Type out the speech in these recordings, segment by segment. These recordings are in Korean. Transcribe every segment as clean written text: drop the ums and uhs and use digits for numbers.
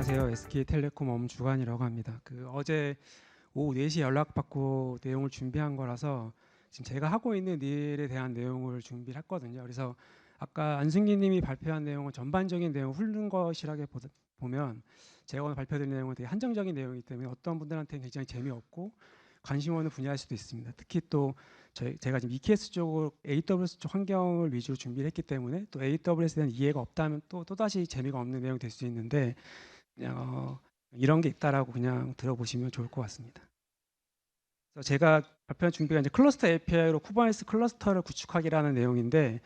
안녕하세요. SK텔레콤 엄주관이라고 합니다. 어제 오후 4시에 연락받고 내용을 준비한 거라서 지금 제가 하고 있는 일에 대한 내용을 준비를 했거든요. 그래서 아까 안승기 님이 발표한 내용은 전반적인 내용 훑는 것이라고 보면 제가 오늘 발표드린 내용은 되게 한정적인 내용이기 때문에 어떤 분들한테는 굉장히 재미없고 관심 없는 분야일 수도 있습니다. 특히 또 제가 지금 EKS 쪽으로 AWS 쪽 환경을 위주로 준비를 했기 때문에 또 AWS에 대한 이해가 없다면 또다시 재미가 없는 내용이 될 수 있는데 그냥 이런 게 있다라고 그냥 들어보시면 좋을 것 같습니다. 그래서 제가 발표한 준비가 이제 클러스터 API로 쿠버네티스 클러스터를 구축하기라는 내용인데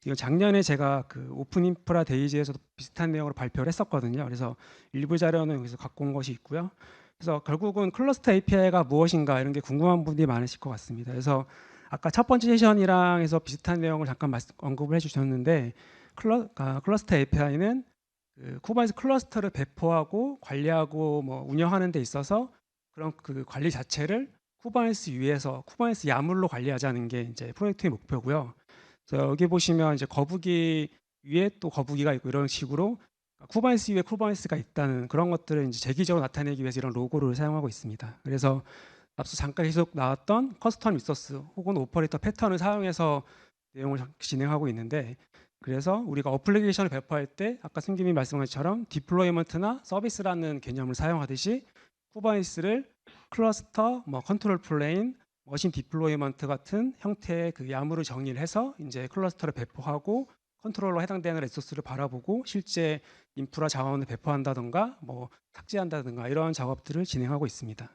이건 작년에 제가 오픈 인프라 데이지에서도 비슷한 내용으로 발표를 했었거든요. 그래서 일부 자료는 여기서 갖고 온 것이 있고요. 그래서 결국은 클러스터 API가 무엇인가 이런 게 궁금한 분들이 많으실 것 같습니다. 그래서 아까 첫 번째 세션이랑 해서 비슷한 내용을 잠깐 언급을 해주셨는데 클러스터 API는 쿠버네티스 클러스터를 배포하고 관리하고 뭐 운영하는 데 있어서 그런 관리 자체를 쿠버네티스 위에서 쿠버네티스 야물로 관리하자는 게 이제 프로젝트의 목표고요. 그래서 여기 보시면 이제 거북이 위에 또 거북이가 있고 이런 식으로 쿠버네티스 위에 쿠버네티스가 있다는 그런 것들을 이제 재기적으로 나타내기 위해서 이런 로고를 사용하고 있습니다. 그래서 앞서 잠깐 계속 나왔던 커스텀 리소스 혹은 오퍼레이터 패턴을 사용해서 내용을 진행하고 있는데 그래서 우리가 어플리케이션을 배포할 때 아까 승기님이 말씀하신 것처럼 디플로이먼트나 서비스라는 개념을 사용하듯이 쿠버네티스를 클러스터, 컨트롤 플레인, 머신 디플로이먼트 같은 형태의 야무를 정의를 해서 이제 클러스터를 배포하고 컨트롤러 해당되는 리소스를 바라보고 실제 인프라 자원을 배포한다든가 뭐 삭제한다든가 이런 작업들을 진행하고 있습니다.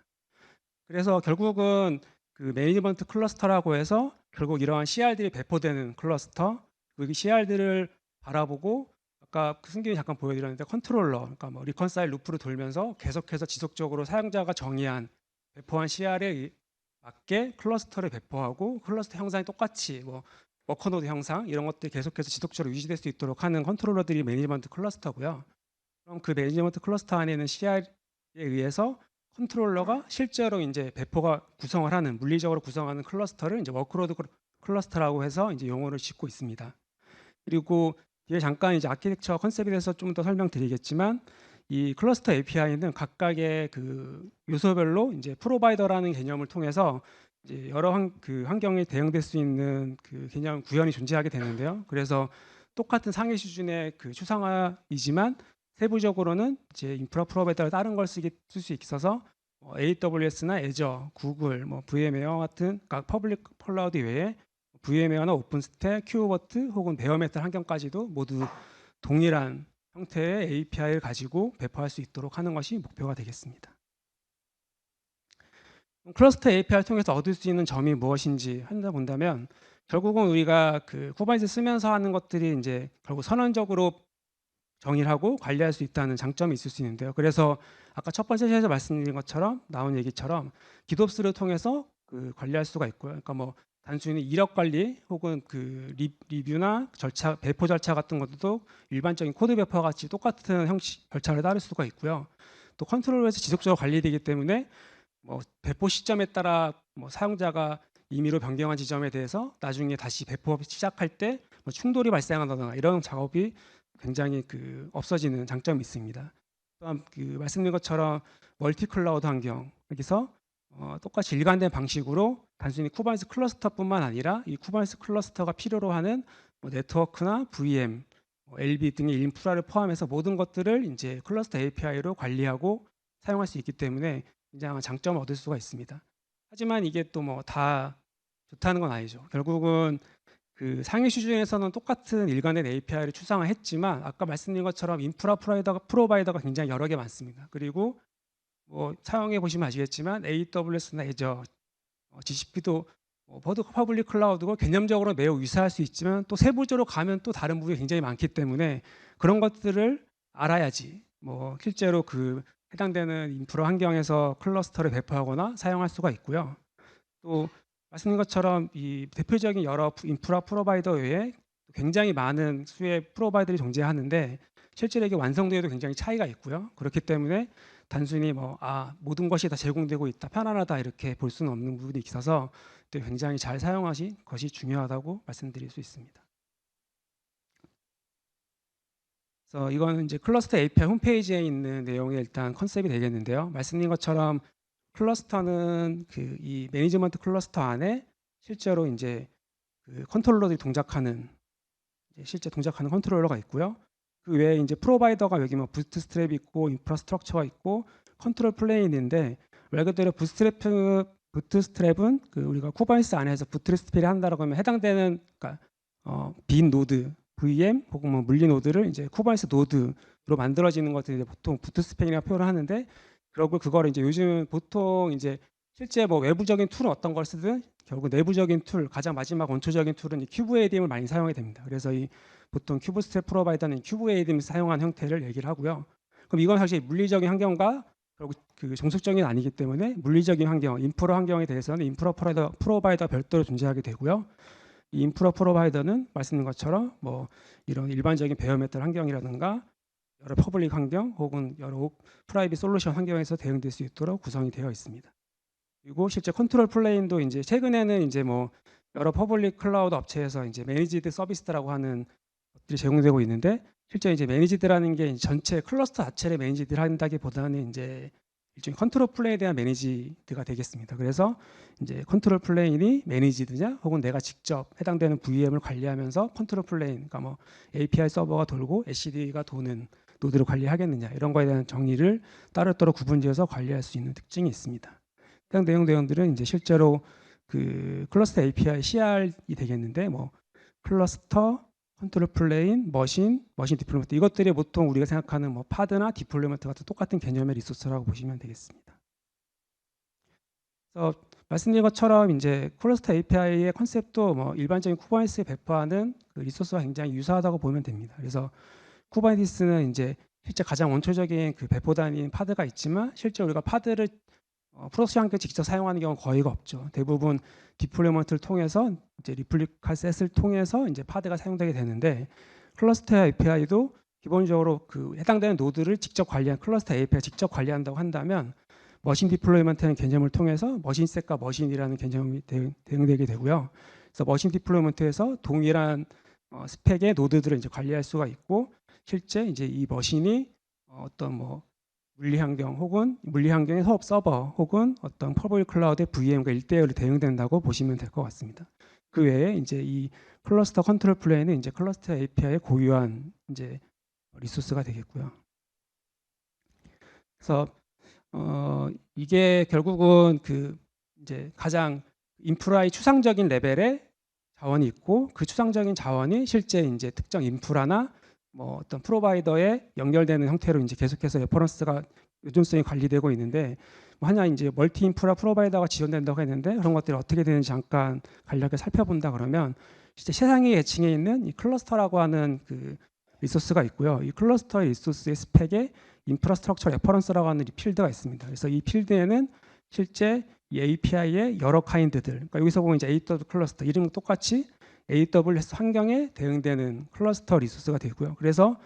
그래서 결국은 매니지먼트 클러스터라고 해서 결국 이러한 CR들이 배포되는 클러스터, 그 CR들을 바라보고 아까 승기님이 잠깐 보여드렸는데 컨트롤러, 그러니까 뭐 리컨사일 루프를 돌면서 계속해서 지속적으로 사용자가 정의한 배포한 CR에 맞게 클러스터를 배포하고 클러스터 형상이 똑같이 뭐 워커노드 형상 이런 것들이 계속해서 지속적으로 유지될 수 있도록 하는 컨트롤러들이 매니지먼트 클러스터고요. 그럼 그 매니지먼트 클러스터 안에 있는 CR에 의해서 컨트롤러가 실제로 이제 배포가 구성을 하는 물리적으로 구성하는 클러스터를 이제 워크로드 클러스터라고 해서 이제 용어를 짓고 있습니다. 그리고 뒤에 잠깐 이제 아키텍처 컨셉에 대해서 좀 더 설명드리겠지만 이 클러스터 API는 각각의 요소별로 이제 프로바이더라는 개념을 통해서 이제 여러 환경에 대응될 수 있는 개념 구현이 존재하게 되는데요. 그래서 똑같은 상위 수준의 추상화이지만 세부적으로는 이제 인프라 프로바이더를 다른 걸 쓸 수 있어서 AWS나 애저, 구글, VM웨어 같은 퍼블릭 클라우드 외에 VM웨어나 오픈스택, 큐버트 혹은 베어메탈 환경까지도 모두 동일한 형태의 API를 가지고 배포할 수 있도록 하는 것이 목표가 되겠습니다. 클러스터 API를 통해서 얻을 수 있는 점이 무엇인지 한다 본다면 결국은 우리가 쿠버네티스 쓰면서 하는 것들이 이제 결국 선언적으로 정의를 하고 관리할 수 있다는 장점이 있을 수 있는데요. 그래서 아까 첫 번째 시에서 말씀드린 것처럼 나온 얘기처럼 기덥스를 통해서 관리할 수가 있고요. 그러니까 뭐 단순히 이력 관리 혹은 리뷰나 절차, 배포 절차 같은 것도 일반적인 코드 배포와 같이 똑같은 형식 절차를 따를 수가 있고요. 또 컨트롤러에서 지속적으로 관리되기 때문에 뭐 배포 시점에 따라 사용자가 임의로 변경한 지점에 대해서 나중에 다시 배포 시작할 때 충돌이 발생한다거나 이런 작업이 굉장히 없어지는 장점이 있습니다. 또한 말씀드린 것처럼 멀티 클라우드 환경 여기서 똑같이 일관된 방식으로 단순히 쿠버네티스 클러스터뿐만 아니라 이 쿠버네티스 클러스터가 필요로 하는 네트워크나 VM, LB 등의 인프라를 포함해서 모든 것들을 이제 클러스터 API로 관리하고 사용할 수 있기 때문에 굉장한 장점을 얻을 수가 있습니다. 하지만 이게 또 다 좋다는 건 아니죠. 결국은 상위 수준에서는 똑같은 일관된 API를 추상화했지만 아까 말씀드린 것처럼 인프라 프로바이더가 굉장히 여러 개 많습니다. 그리고 사용해 보시면 아시겠지만 AWS나 애저, GCP도 퍼블릭 클라우드고 개념적으로 매우 유사할 수 있지만 또 세부적으로 가면 또 다른 부분이 굉장히 많기 때문에 그런 것들을 알아야지 실제로 해당되는 인프라 환경에서 클러스터를 배포하거나 사용할 수가 있고요. 또 말씀드린 것처럼 이 대표적인 여러 인프라 프로바이더 외에 굉장히 많은 수의 프로바이더들이 존재하는데 실제로 이게 완성도에도 굉장히 차이가 있고요. 그렇기 때문에 단순히 모든 것이 다 제공되고 있다, 편안하다 이렇게 볼 수는 없는 부분이 있어서 굉장히 잘 사용하신 것이 중요하다고 말씀드릴 수 있습니다. 그래서 이거는 이제 클러스터 API 홈페이지에 있는 내용의 일단 컨셉이 되겠는데요. 말씀드린 것처럼 클러스터는 그 이 매니지먼트 클러스터 안에 실제로 이제 그 컨트롤러들이 동작하는 실제 동작하는 컨트롤러가 있고요. 그 외에 이제 프로바이더가 여기 뭐 부트스트랩 있고 인프라스트럭처가 있고 컨트롤 플레인인데 말 그대로 부트스트랩은 그 우리가 쿠버네티스 안에서 부트스트랩이 한다라고 하면 해당되는 그러니까 빈 노드 VM 혹은 뭐 물리 노드를 이제 쿠버네티스 노드로 만들어지는 것들이 보통 부트스트랩이라고 표현을 하는데 그리고 그거를 이제 요즘 보통 이제 실제 뭐 외부적인 툴은 어떤 걸 쓰든 결국 내부적인 툴 가장 마지막 원초적인 툴은 이 큐브에이딤을 많이 사용하게 됩니다. 그래서 이 보통 큐브스트랩 프로바이더는 큐브에이딤을 사용한 형태를 얘기를 하고요. 그럼 이건 사실 물리적인 환경과 결국 그 정석적인 아니기 때문에 물리적인 환경, 인프라 환경에 대해서는 인프라 프로바이더 별도로 존재하게 되고요. 이 인프라 프로바이더는 말씀드린 것처럼 뭐 이런 일반적인 베어메탈 환경이라든가 여러 퍼블릭 환경 혹은 여러 프라이빗 솔루션 환경에서 대응될 수 있도록 구성이 되어 있습니다. 그리고 실제 컨트롤 플레인도 이제 최근에는 이제 뭐 여러 퍼블릭 클라우드 업체에서 이제 매니지드 서비스라고 하는 것들이 제공되고 있는데 실제 이제 매니지드라는 게 전체 클러스터 자체를 매니지드를 한다기보다는 이제 일종의 컨트롤 플레인에 대한 매니지드가 되겠습니다. 그래서 이제 컨트롤 플레인이 매니지드냐 혹은 내가 직접 해당되는 VM을 관리하면서 컨트롤 플레인 그러니까 뭐 API 서버가 돌고 SCD가 도는 노드를 관리하겠느냐 이런 거에 대한 정의를 따로따로 구분지어서 관리할 수 있는 특징이 있습니다. 해당 내용들은 이제 실제로 그 클러스터 API CR이 되겠는데 뭐 클러스터, 컨트롤 플레인, 머신 디플로이먼트 이것들이 보통 우리가 생각하는 뭐 파드나 디플로이먼트 같은 똑같은 개념의 리소스라고 보시면 되겠습니다. 그래서 말씀드린 것처럼 이제 클러스터 API의 컨셉도 뭐 일반적인 쿠버네티스에 배포하는 그 리소스와 굉장히 유사하다고 보면 됩니다. 그래서 쿠버네티스는 이제 실제 가장 원초적인 그 배포 단위인 파드가 있지만 실제 우리가 파드를 프로덕션 환경에 직접 사용하는 경우는 거의가 없죠. 대부분 디플로이먼트를 통해서 이제 리플리카 셋을 통해서 이제 파드가 사용되게 되는데 클러스터 API도 기본적으로 그 해당되는 노드를 직접 관리한 클러스터 API 직접 관리한다고 한다면 머신 디플로이먼트라는 개념을 통해서 머신셋과 머신이라는 개념이 대응되게 되고요. 그래서 머신 디플로이먼트에서 동일한 스펙의 노드들을 이제 관리할 수가 있고 실제 이제 이 머신이 어떤 뭐 물리 환경 혹은 물리 환경의 서버 혹은 어떤 퍼블릭 클라우드의 VM과 1대1로 대응된다고 보시면 될 것 같습니다. 그 외에 이제 이 클러스터 컨트롤 플레이는 이제 클러스터 API의 고유한 이제 리소스가 되겠고요. 그래서 이게 결국은 그 이제 가장 인프라의 추상적인 레벨의 자원이 있고 그 추상적인 자원이 실제 이제 특정 인프라나 뭐 어떤 프로바이더에 연결되는 형태로 이제 계속해서 레퍼런스가 요즘성이 관리되고 있는데 뭐 하나 이제 멀티 인프라 프로바이더가 지원된다고 했는데 그런 것들이 어떻게 되는지 잠깐 간략하게 살펴본다 그러면 실제 세상의 예층에 있는 이 클러스터라고 하는 그 리소스가 있고요. 이 클러스터의 리소스의 스펙에 인프라스트럭처 레퍼런스라고 하는 필드가 있습니다. 그래서 이 필드에는 실제 이 API의 여러 카인드들, 그러니까 여기서 보면 이제 AWS 클러스터 이름은 똑같이 AWS 환경에 대응되는 클러스터 리소스가 되고요. 그래서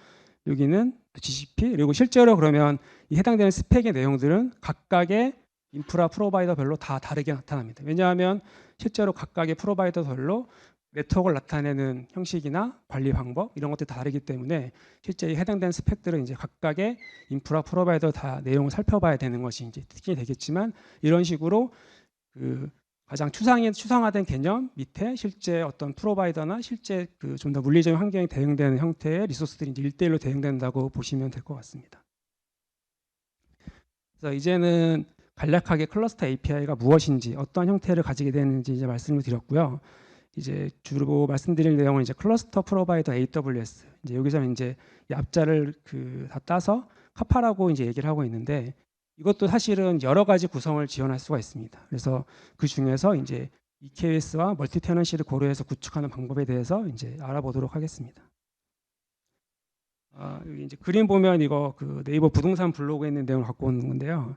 여기는 GCP 그리고 실제로 그러면 이 해당되는 스펙의 내용들은 각각의 인프라 프로바이더별로 다 다르게 나타납니다. 왜냐하면 실제로 각각의 프로바이더별로 네트워크를 나타내는 형식이나 관리 방법 이런 것들이 다르기 때문에 실제 해당되는 스펙들은 이제 각각의 인프라 프로바이더 다 내용을 살펴봐야 되는 것이 이제 특징이 되겠지만 이런 식으로 그 가장 추상화된 개념 밑에 실제 어떤 프로바이더나 실제 그 좀 더 물리적인 환경에 대응되는 형태의 리소스들이 이제 1대1로 대응된다고 보시면 될 것 같습니다. 그래서 이제는 간략하게 클러스터 API가 무엇인지 어떤 형태를 가지게 되는지 이제 말씀을 드렸고요. 이제 주로 말씀드릴 내용은 이제 클러스터 프로바이더 AWS. 이제 여기서는 이제 이 앞자를 그 다 따서 카파라고 이제 얘기를 하고 있는데 이것도 사실은 여러 가지 구성을 지원할 수가 있습니다. 그래서 그 중에서 이제 EKS와 멀티 테넌시를 고려해서 구축하는 방법에 대해서 이제 알아보도록 하겠습니다. 여기 이제 그림 보면 이거 그 네이버 부동산 블로그에 있는 내용을 갖고 오는 건데요.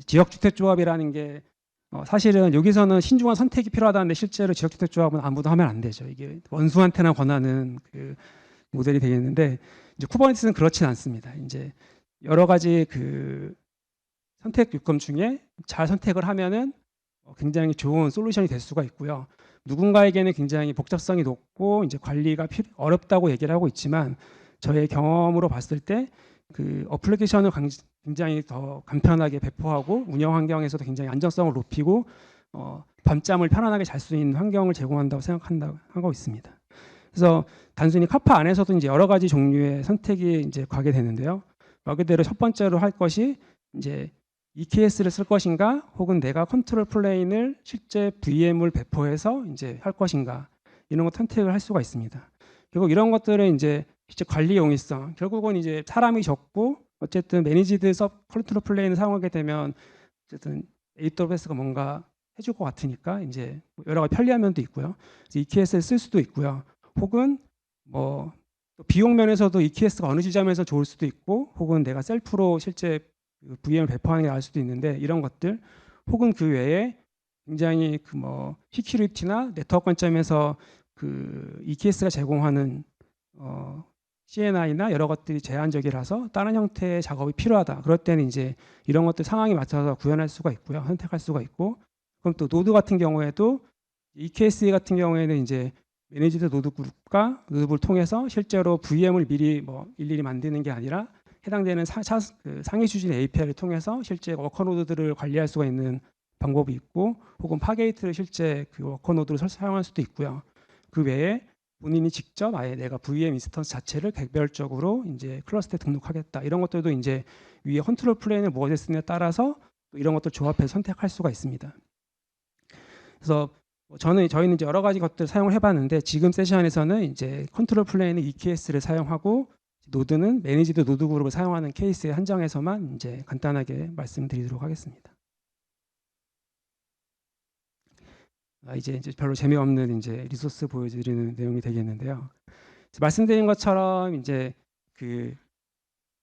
지역주택조합이라는 게 사실은 여기서는 신중한 선택이 필요하다는데 실제로 지역주택조합은 아무도 하면 안 되죠. 이게 원수한테나 권하는 그 모델이 되겠는데 이제 쿠버네티스는 그렇진 않습니다. 이제 여러 가지 그 선택 요건 중에 잘 선택을 하면은 굉장히 좋은 솔루션이 될 수가 있고요. 누군가에게는 굉장히 복잡성이 높고 이제 관리가 어렵다고 얘기를 하고 있지만 저의 경험으로 봤을 때 그 어플리케이션을 굉장히 더 간편하게 배포하고 운영 환경에서도 굉장히 안정성을 높이고 밤잠을 편안하게 잘 수 있는 환경을 제공한다고 생각하고 있습니다. 그래서 단순히 카파 안에서도 이제 여러 가지 종류의 선택이 이제 가게 되는데요. 말 그대로 첫 번째로 할 것이 이제 EKS를 쓸 것인가, 혹은 내가 컨트롤 플레인을 실제 VM을 배포해서 이제 할 것인가, 이런 거 선택을 할 수가 있습니다. 결국 이런 것들은 이제 실제 관리 용이성, 결국은 이제 사람이 적고 어쨌든 매니지드 섭 컨트롤 플레인을 사용하게 되면 어쨌든 AWS가 뭔가 해줄 것 같으니까 이제 여러 가지 편리한 면도 있고요. EKS를 쓸 수도 있고요. 혹은 뭐 비용 면에서도 EKS가 어느 지점에서 좋을 수도 있고, 혹은 내가 셀프로 실제 VM을 배포하는 게 나을 수도 있는데, 이런 것들 혹은 그 외에 굉장히 그 뭐 시큐리티나 네트워크 관점에서 그 EKS가 제공하는 CNI나 여러 것들이 제한적이라서 다른 형태의 작업이 필요하다. 그럴 때는 이제 이런 것들 상황에 맞춰서 구현할 수가 있고요. 선택할 수가 있고, 그럼 또 노드 같은 경우에도 EKS 같은 경우에는 이제 매니지드 노드 그룹과 노드를 통해서 실제로 VM을 미리 뭐 일일이 만드는 게 아니라 해당되는 상위 수준 API를 통해서 실제 워커 노드들을 관리할 수가 있는 방법이 있고, 혹은 파게이트를 실제 그 워커 노드를 사용할 수도 있고요. 그 외에 본인이 직접 아예 내가 VM 인스턴스 자체를 개별적으로 이제 클러스터에 등록하겠다, 이런 것들도 이제 위에 컨트롤 플레인을 무엇에 쓰느냐에 따라서 이런 것들 조합해서 선택할 수가 있습니다. 그래서 저희는 이제 여러 가지 것들 사용을 해봤는데, 지금 세션에서는 이제 컨트롤 플레인은 EKS를 사용하고 노드는 매니지드 노드 그룹을 사용하는 케이스에 한정해서만 이제 간단하게 말씀드리도록 하겠습니다. 이제 별로 재미없는 이제 리소스 보여드리는 내용이 되겠는데요. 말씀드린 것처럼 이제 그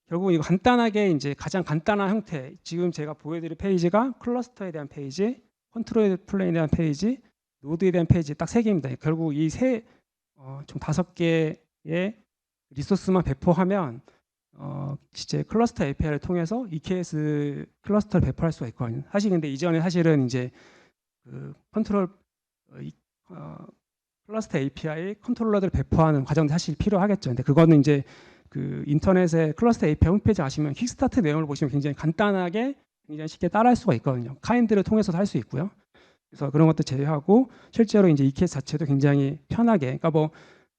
결국 이거 간단하게 이제 가장 간단한 형태, 지금 제가 보여드릴 페이지가 클러스터에 대한 페이지, 컨트롤 플레인에 대한 페이지, 노드에 대한 페이지 딱 3개입니다. 결국 이 총 5개의 리소스만 배포하면 실제 클러스터 API를 통해서 EKS 클러스터를 배포할 수가 있거든요. 사실 근데 이전에 사실은 이제 그 컨트롤 클러스터 API 컨트롤러들 배포하는 과정도 사실 필요하겠죠. 근데 그거는 이제 그 인터넷에 클러스터 API 홈페이지 가시면 킥스타트 내용을 보시면 굉장히 간단하게 굉장히 쉽게 따라할 수가 있거든요. 카인드를 통해서도 할 수 있고요. 그래서 그런 것도 제외하고 실제로 이제 EKS 자체도 굉장히 편하게, 그러니까 뭐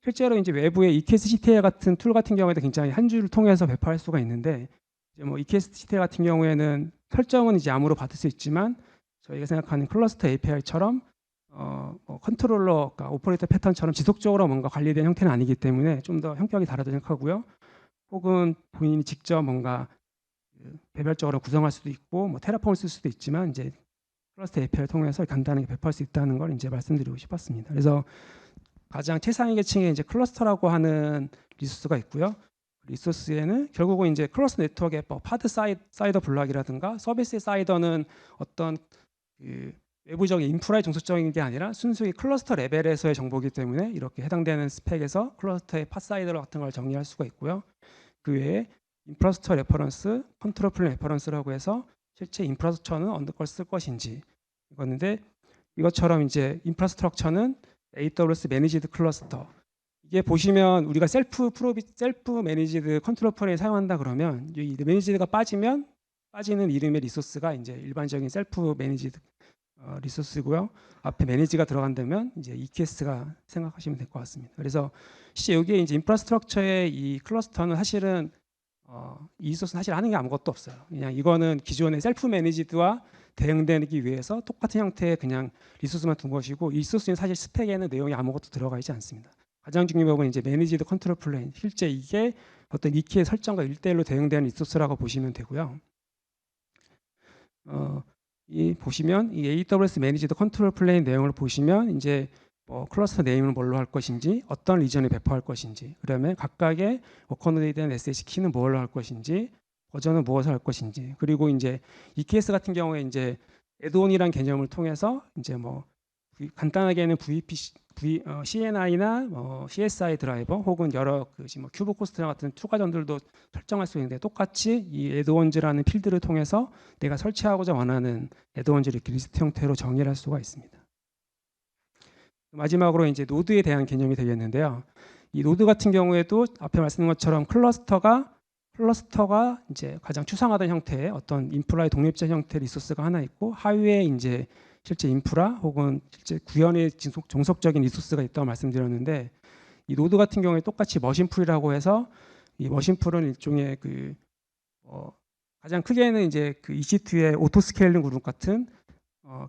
실제로 이제 외부의 EKS CTL 같은 툴 같은 경우에도 굉장히 한 줄을 통해서 배포할 수가 있는데, 이제 뭐 EKS CTL 같은 경우에는 설정은 이제 암호로 받을 수 있지만 저희가 생각하는 클러스터 API처럼 뭐 컨트롤러, 그러니까 오퍼레이터 패턴처럼 지속적으로 뭔가 관리된 형태는 아니기 때문에 좀 더 형격이 다르다고 생각하고요. 혹은 본인이 직접 뭔가 개별적으로 구성할 수도 있고, 뭐 테라폼을 쓸 수도 있지만 이제 클러스터 API를 통해서 간단하게 배포할 수 있다는 걸 이제 말씀드리고 싶었습니다. 그래서 가장 최상위 계층에 이제 클러스터라고 하는 리소스가 있고요. 리소스에는 결국은 이제 클러스터 네트워크의 뭐 파드 사이더 블락이라든가 서비스 사이더는 어떤 그 외부적인 인프라의 종속적인 게 아니라 순수히 클러스터 레벨에서의 정보이기 때문에 이렇게 해당되는 스펙에서 클러스터의 팟사이더 같은 걸 정리할 수가 있고요. 그 외에 인프라스트럭처 레퍼런스, 컨트롤 플레인 레퍼런스라고 해서 실제 인프라스트럭처는 어느 걸 쓸 것인지 이건데, 이것처럼 이제 인프라스트럭처는 AWS 매니지드 클러스터, 이게 보시면 우리가 셀프 매니지드 컨트롤 플레인 사용한다 그러면 이 매니지드가 빠지면 빠지는 이름의 리소스가 이제 일반적인 셀프 매니지드 리소스고요. 앞에 매니지가 들어간다면 이제 EKS가 생각하시면 될 것 같습니다. 그래서 실제 여기에 이제 인프라스트럭처의 이 클러스터는 사실은 이 리소스는 사실 하는 게 아무것도 없어요. 그냥 이거는 기존의 셀프 매니지드와 대응되기 위해서 똑같은 형태의 그냥 리소스만 둔 것이고, 이 리소스는 사실 스펙에는 내용이 아무것도 들어가 있지 않습니다. 가장 중요한 건 이제 매니지드 컨트롤 플레인, 실제 이게 어떤 EK의 설정과 1대1로 대응되는 리소스라고 보시면 되고요. 이 보시면 이 AWS 매니지드 컨트롤 플레인 내용을 보시면 이제 뭐 클러스터 네임을 뭘로 할 것인지, 어떤 리전에 배포할 것인지, 그다음에 각각의 워커노드에 대한 SH 키는 뭘로 할 것인지, 버전은 무엇을 할 것인지, 그리고 이제 EKS 같은 경우에 이제 애드온이란 개념을 통해서 이제 뭐 간단하게는 CNI나 CSI 드라이버 혹은 여러 뭐 큐브 코스트나 같은 추가점들도 설정할 수 있는데, 똑같이 이 애드온즈라는 필드를 통해서 내가 설치하고자 원하는 애드온즈를 이렇게 리스트 형태로 정의를 할 수가 있습니다. 마지막으로 이제 노드에 대한 개념이 되겠는데요. 이 노드 같은 경우에도 앞에 말씀드린 것처럼 클러스터가 이제 가장 추상화된 형태의 어떤 인프라의 독립적 형태의 리소스가 하나 있고, 하위에 이제 실제 인프라 혹은 실제 구현의 종속적인 리소스가 있다고 말씀드렸는데, 이 노드 같은 경우에 똑같이 머신풀이라고 해서, 이 머신풀은 일종의 가장 크게는 이제 그 EC2의 오토 스케일링 그룹 같은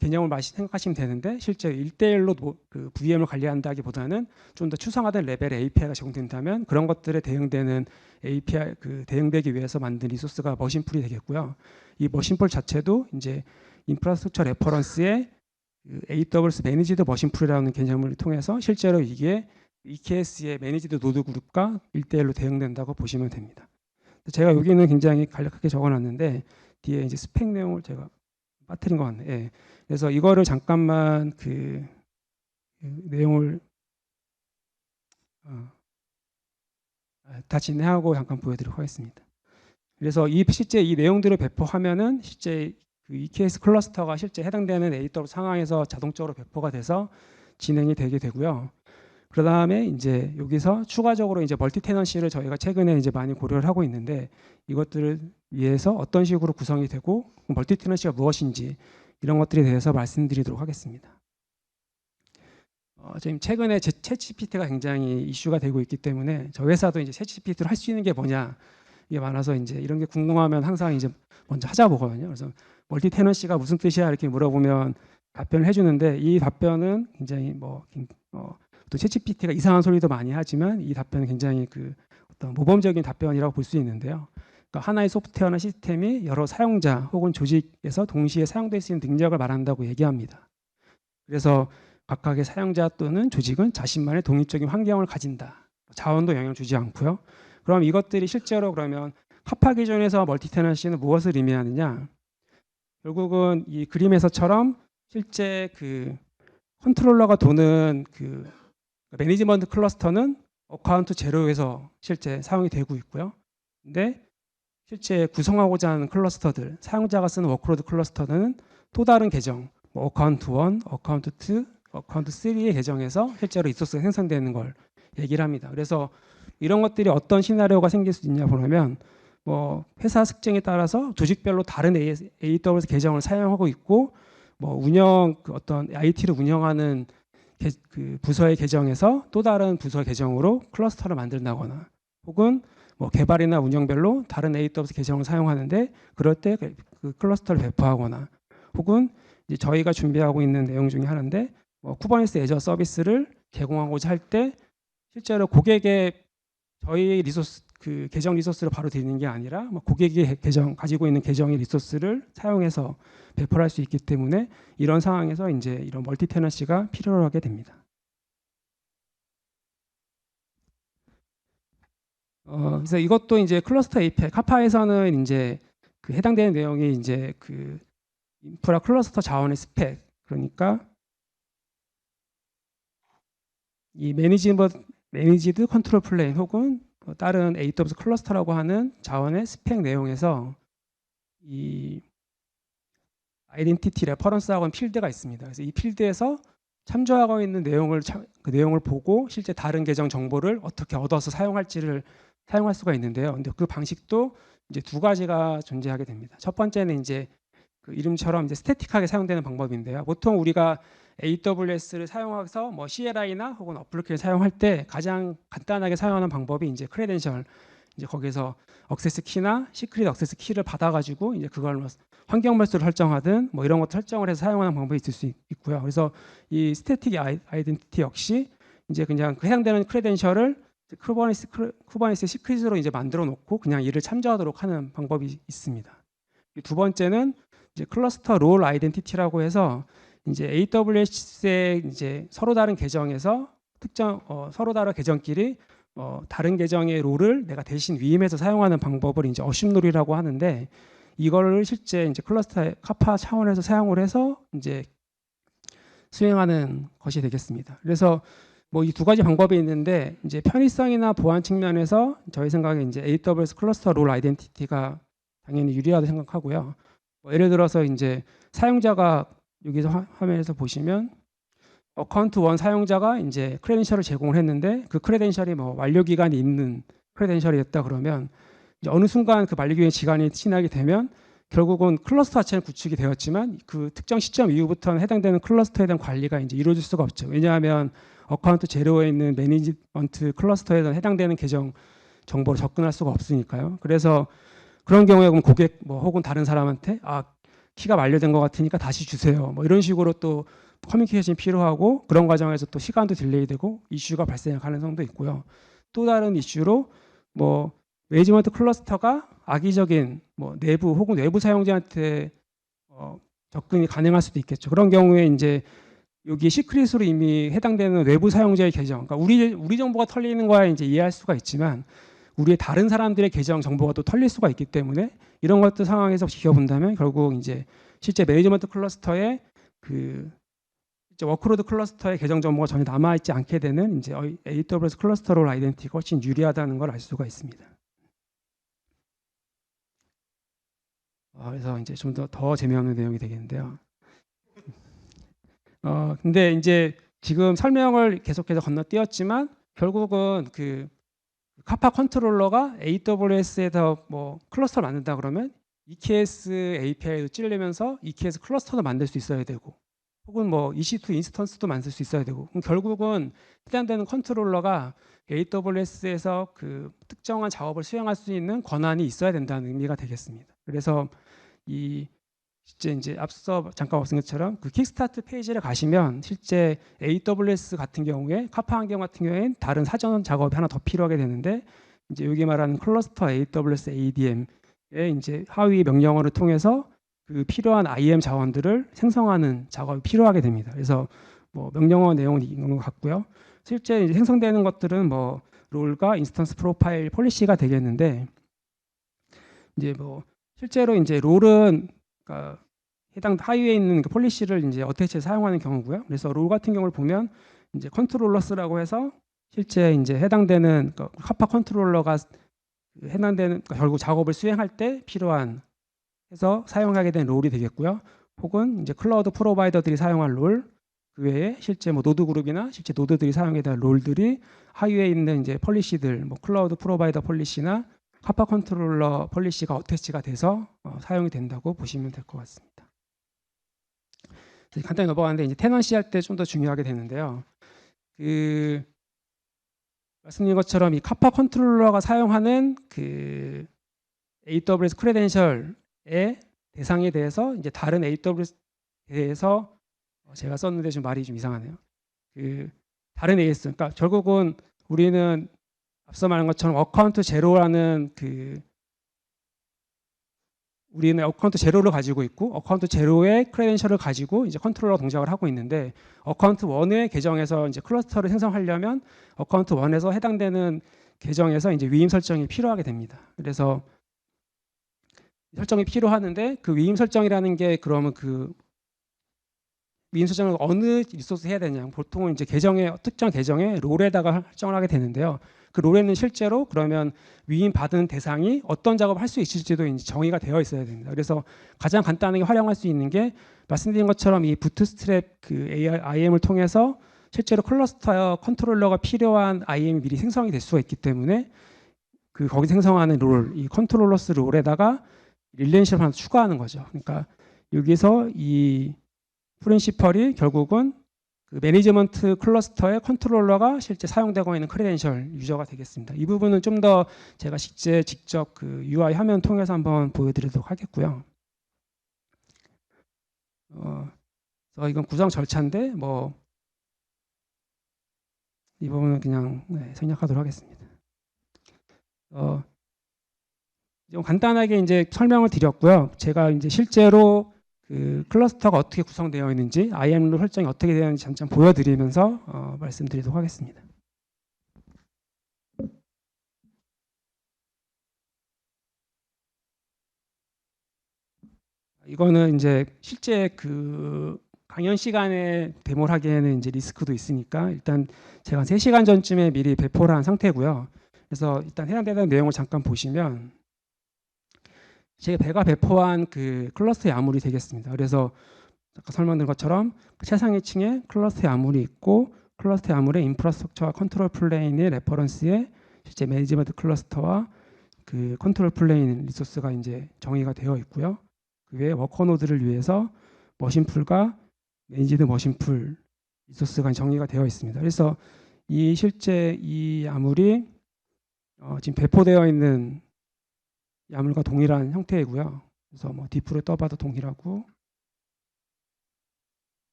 개념을 생각하시면 되는데, 실제 1대1로 그 VM을 관리한다기보다는 좀 더 추상화된 레벨의 API가 제공된다면 그런 것들에 대응되는 API 그 대응되기 위해서 만든 리소스가 머신풀이 되겠고요. 이 머신풀 자체도 이제 인프라스트럭처 레퍼런스의 그 AWS 매니지드 머신풀이라는 개념을 통해서 실제로 이게 EKS의 매니지드 노드 그룹과 1대1로 대응된다고 보시면 됩니다. 제가 여기는 굉장히 간략하게 적어놨는데 뒤에 이제 스펙 내용을 제가 빠뜨린 것 같네요. 예. 그래서 이거를 잠깐만 그 내용을 다 진행하고 잠깐 보여드리도록 하겠습니다. 그래서 실제 이 내용들을 배포하면은 실제 그 EKS 클러스터가 실제 해당되는 AWS 상황에서 자동적으로 배포가 돼서 진행이 되게 되고요. 그 다음에 이제 여기서 추가적으로 이제 멀티 테넌시를 저희가 최근에 이제 많이 고려를 하고 있는데, 이것들을 위해서 어떤 식으로 구성이 되고 멀티 테넌시가 무엇인지 이런 것들에 대해서 말씀드리도록 하겠습니다. 지금 최근에 챗GPT가 굉장히 이슈가 되고 있기 때문에 저희 회사도 이제 챗GPT로 할 수 있는 게 뭐냐 이게 많아서 이제 이런 게 궁금하면 항상 이제 먼저 찾아보거든요. 그래서 멀티 테넌시가 무슨 뜻이야 이렇게 물어보면 답변을 해주는데, 이 답변은 굉장히 또 챗GPT가 이상한 소리도 많이 하지만 이 답변은 굉장히 그 어떤 모범적인 답변이라고 볼 수 있는데요. 그러니까 하나의 소프트웨어나 시스템이 여러 사용자 혹은 조직에서 동시에 사용될 수 있는 능력을 말한다고 얘기합니다. 그래서 각각의 사용자 또는 조직은 자신만의 독립적인 환경을 가진다. 자원도 영향을 주지 않고요. 그럼 이것들이 실제로 그러면 카파 기준에서 멀티 테넌시는 무엇을 의미하느냐? 결국은 이 그림에서처럼 실제 그 컨트롤러가 도는 그 매니지먼트 클러스터는 어카운트 제로에서 실제 사용이 되고 있고요. 근데 실제 구성하고자 하는 클러스터들, 사용자가 쓰는 워크로드 클러스터는 또 다른 계정, 어카운트 1, 어카운트 2, 어카운트 3의 계정에서 실제로 리소스가 생성되는 걸 얘기를 합니다. 그래서 이런 것들이 어떤 시나리오가 생길 수 있냐 보면, 회사 특징에 따라서 조직별로 다른 AWS 계정을 사용하고 있고, 어떤 IT를 운영하는 그 부서의 계정에서 또 다른 부서 계정으로 클러스터를 만든다거나, 혹은 개발이나 운영별로 다른 AWS 계정을 사용하는데 그럴 때 그 클러스터를 배포하거나, 혹은 이제 저희가 준비하고 있는 내용 중에 하나인데 쿠버네티스 애저 서비스를 제공하고자 할 때 실제로 고객의 저희 리소스 그 계정 리소스를 바로 드리는 게 아니라 고객이 가지고 있는 계정의 리소스를 사용해서 배포를 할 수 있기 때문에 이런 상황에서 이제 이런 멀티 테넌시가 필요하게 됩니다. 그래서 이것도 이제 클러스터 API 카파에서는 이제 그 해당되는 내용이 이제 그 인프라 클러스터 자원의 스펙, 그러니까 이 매니지드 컨트롤 플레인 혹은 다른 AWS 클러스터라고 하는 자원의 스펙 내용에서 이 아이덴티티 레퍼런스하고는 필드가 있습니다. 그래서 이 필드에서 참조하고 있는 그 내용을 보고 실제 다른 계정 정보를 어떻게 얻어서 사용할 수가 있는데요. 근데 그 방식도 이제 두 가지가 존재하게 됩니다. 첫 번째는 이제 그 이름처럼 이제 스태틱하게 사용되는 방법인데요. 보통 우리가 AWS를 사용해서 CLI나 혹은 어플리케이션 사용할 때 가장 간단하게 사용하는 방법이 이제 크레덴셜, 이제 거기서 액세스 키나 시크릿 액세스 키를 받아가지고 이제 그걸 환경 말수를 설정하든 이런 것들 설정을 해서 사용하는 방법이 있을 수 있고요. 그래서 이 스태틱 아이덴티티 역시 이제 그냥 그 해당되는 크레덴셜을 쿠버네티스 시크릿으로 이제 만들어 놓고 그냥 이를 참조하도록 하는 방법이 있습니다. 두 번째는 이제 클러스터 롤 아이덴티티라고 해서 이제 AWS의 이제 서로 다른 계정에서 서로 다른 계정끼리 다른 계정의 롤을 내가 대신 위임해서 사용하는 방법을 이제 어심 롤이라고 하는데, 이거를 실제 이제 클러스터 카파 차원에서 사용을 해서 이제 수행하는 것이 되겠습니다. 그래서 이 두 가지 방법이 있는데, 이제 편의성이나 보안 측면에서 저희 생각에 이제 AWS 클러스터 롤 아이덴티티가 당연히 유리하다고 생각하고요. 예를 들어서 이제 사용자가 여기서 화면에서 보시면 어카운트 1 사용자가 이제 크레덴셜을 제공을 했는데 그 크레덴셜이 뭐 완료 기간이 있는 크레덴셜이었다 그러면 이제 어느 순간 그 만료 기간이 지나게 되면 결국은 클러스터 자체는 구축이 되었지만 그 특정 시점 이후부터는 해당되는 클러스터에 대한 관리가 이제 이루어질 수가 없죠. 왜냐하면 어카운트 제로에 있는 매니지먼트 클러스터에 해당되는 계정 정보로 접근할 수가 없으니까요. 그래서 그런 경우에 그럼 고객 뭐 혹은 다른 사람한테 키가 만료된 것 같으니까 다시 주세요. 뭐 이런 식으로 또 커뮤니케이션이 필요하고 그런 과정에서 또 시간도 딜레이되고 이슈가 발생할 가능성도 있고요. 또 다른 이슈로 뭐 매니지먼트 클러스터가 악의적인 뭐 내부 혹은 외부 사용자한테 접근이 가능할 수도 있겠죠. 그런 경우에 이제 여기 시크릿으로 이미 해당되는 외부 사용자의 계정, 그러니까 우리 정보가 털리는 거야 이제 이해할 수가 있지만 우리의 다른 사람들의 계정 정보가 또 털릴 수가 있기 때문에 이런 것들 상황에서 지켜본다면 결국 이제 실제 매니지먼트 클러스터의 그 워크로드 클러스터의 계정 정보가 전혀 남아있지 않게 되는 이제 AWS 클러스터 롤 아이덴티티가 훨씬 유리하다는 걸 알 수가 있습니다. 그래서 이제 좀 더 재미없는 내용이 되겠는데요. 근데 이제 지금 설명을 계속해서 건너뛰었지만 결국은 그 카파 컨트롤러가 AWS에서 뭐 클러스터를 만든다 그러면 EKS API도 찌르면서 EKS 클러스터도 만들 수 있어야 되고 혹은 뭐 EC2 인스턴스도 만들 수 있어야 되고 그럼 결국은 해당되는 컨트롤러가 AWS에서 그 특정한 작업을 수행할 수 있는 권한이 있어야 된다는 의미가 되겠습니다. 그래서 이 실제 이제 앞서 잠깐 말씀드린 것처럼 그 킥스타트 페이지를 가시면 실제 AWS 같은 경우에 카파 환경 같은 경우에는 다른 사전 작업이 하나 더 필요하게 되는데 이제 여기 말하는 클러스터 AWS ADM의 이제 하위 명령어를 통해서 그 필요한 IAM 자원들을 생성하는 작업이 필요하게 됩니다. 그래서 뭐 명령어 내용은 이런 것 같고요. 실제 이제 생성되는 것들은 뭐 롤과 인스턴스 프로파일 폴리시가 되겠는데 이제 뭐 실제로 이제 롤은 그러니까 해당 하위에 있는 그 폴리시를 이제 어태치에 사용하는 경우고요. 그래서 롤 같은 경우를 보면 이제 컨트롤러스라고 해서 실제 이제 해당되는 카파 컨트롤러가 해당되는 결국 작업을 수행할 때 필요한 해서 사용하게 된 롤이 되겠고요. 혹은 이제 클라우드 프로바이더들이 사용할 롤, 그 외에 실제 뭐 노드 그룹이나 실제 노드들이 사용에 대한 롤들이 하위에 있는 이제 폴리시들, 뭐 클라우드 프로바이더 폴리시나 카파 컨트롤러 폴리시가 어태치가 돼서 사용이 된다고 보시면 될 것 같습니다. 간단히 넘어가는데 이제 테넌시 할 때 좀 더 중요하게 되는데요. 그 말씀드린 것처럼 이 카파 컨트롤러가 사용하는 그 AWS 크레덴셜의 대상에 대해서 이제 다른 AWS에 대해서 제가 썼는데 좀 말이 좀 이상하네요. 그 다른 AS, 그러니까 결국은 우리는 앞서 말한 것처럼 어카운트 제로라는 그 우리는 어카운트 제로를 가지고 있고 어카운트 제로의 크레덴셜을 가지고 이제 컨트롤러 동작을 하고 있는데 어카운트 1의 계정에서 이제 클러스터를 생성하려면 어카운트 1에서 해당되는 계정에서 이제 위임 설정이 필요하게 됩니다. 그래서 설정이 필요하는데 그 위임 설정이라는 게 그러면 그 위임 설정을 어느 리소스 해야 되냐? 보통은 이제 특정 계정의 롤에다가 설정을 하게 되는데요. 그 롤에는 실제로 그러면 위임 받은 대상이 어떤 작업을 할 수 있을지도 이제 정의가 되어 있어야 됩니다. 그래서 가장 간단하게 활용할 수 있는 게 말씀드린 것처럼 이 부트스트랩 그 IAM을 통해서 실제로 클러스터 컨트롤러가 필요한 IAM이 미리 생성이 될 수가 있기 때문에 그 거기 생성하는 롤, 이 컨트롤러스 롤에다가 릴레이션을 하나 추가하는 거죠. 그러니까 여기서 이 프린시펄이 결국은 그 매니지먼트 클러스터의 컨트롤러가 실제 사용되고 있는 크레덴셜 유저가 되겠습니다. 이 부분은 좀 더 제가 직접 그 UI 화면 통해서 한번 보여드리도록 하겠고요. 그래서 이건 구성 절차인데 뭐 이 부분은 그냥 생략하도록 하겠습니다. 좀 간단하게 이제 설명을 드렸고요. 제가 이제 실제로 그 클러스터가 어떻게 구성되어 있는지 IAM 룰 설정이 어떻게 되어 있는지 잠깐 보여드리면서 말씀드리도록 하겠습니다. 이거는 이제 실제 그 강연 시간에 데모를 하기에는 이제 리스크도 있으니까 일단 제가 한 3시간 전쯤에 미리 배포를 한 상태고요. 그래서 일단 해당되는 내용을 잠깐 보시면 제가 배포한 그 클러스터의 아물이 되겠습니다. 그래서 아까 설명드린 것처럼 최상위 층에 클러스터의 아물이 있고 클러스터의 아물의 인프라스트럭처와 컨트롤 플레인의 레퍼런스에 실제 매니지먼트 클러스터와 그 컨트롤 플레인 리소스가 이제 정의가 되어 있고요. 그 외에 워커 노드를 위해서 머신풀과 매니지드 머신풀 리소스가 정의가 되어 있습니다. 그래서 이 실제 이 아물이 지금 배포되어 있는 이 아물과 동일한 형태이고요. 그래서 뭐 디프로 떠봐도 동일하고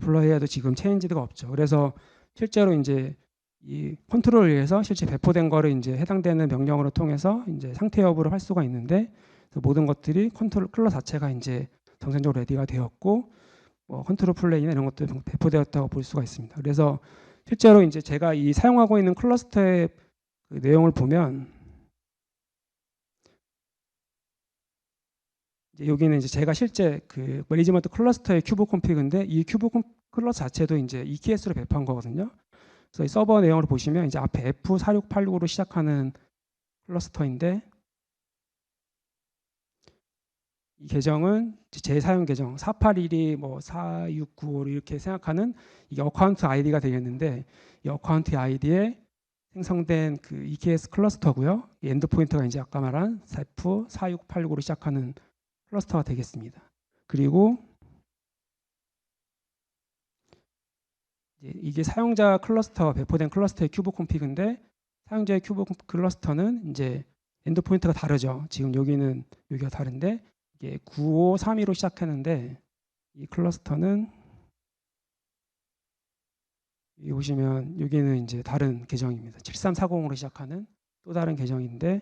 플러이에도 지금 체인지드가 없죠. 그래서 실제로 이제 이 컨트롤을 위해서 실제 배포된 거를 이제 해당되는 명령으로 통해서 이제 상태 여부를 할 수가 있는데 모든 것들이 컨트롤 클러 자체가 이제 정상적으로 레디가 되었고 컨트롤 플레이나 이런 것도 배포되었다고 볼 수가 있습니다. 그래서 실제로 이제 제가 이 사용하고 있는 클러스터의 그 내용을 보면 이제 여기는 이제 제가 실제 그 매니지먼트 클러스터의 큐브 콘피그인데 이 큐브 클러스 자체도 이제 EKS로 배포한 거거든요. 그래서 이 서버 내용을 보시면 이제 앞에 F4686으로 시작하는 클러스터인데 이 계정은 제 사용 계정 481이 뭐 4695 이렇게 생각하는 이게 어카운트 아이디가 되겠는데 이 어카운트 아이디에 생성된 그 EKS 클러스터고요. 이 엔드 포인트가 이제 아까 말한 F4686으로 시작하는 클러스터가 되겠습니다. 그리고 이게 사용자 클러스터 배포된 클러스터의 큐브 콘피그인데 사용자의 큐브 클러스터는 이제 엔드 포인트가 다르죠. 지금 여기는 여기가 다른데 이게 9532로 시작했는데 이 클러스터는 여기 보시면 여기는 이제 다른 계정입니다. 7340으로 시작하는 또 다른 계정인데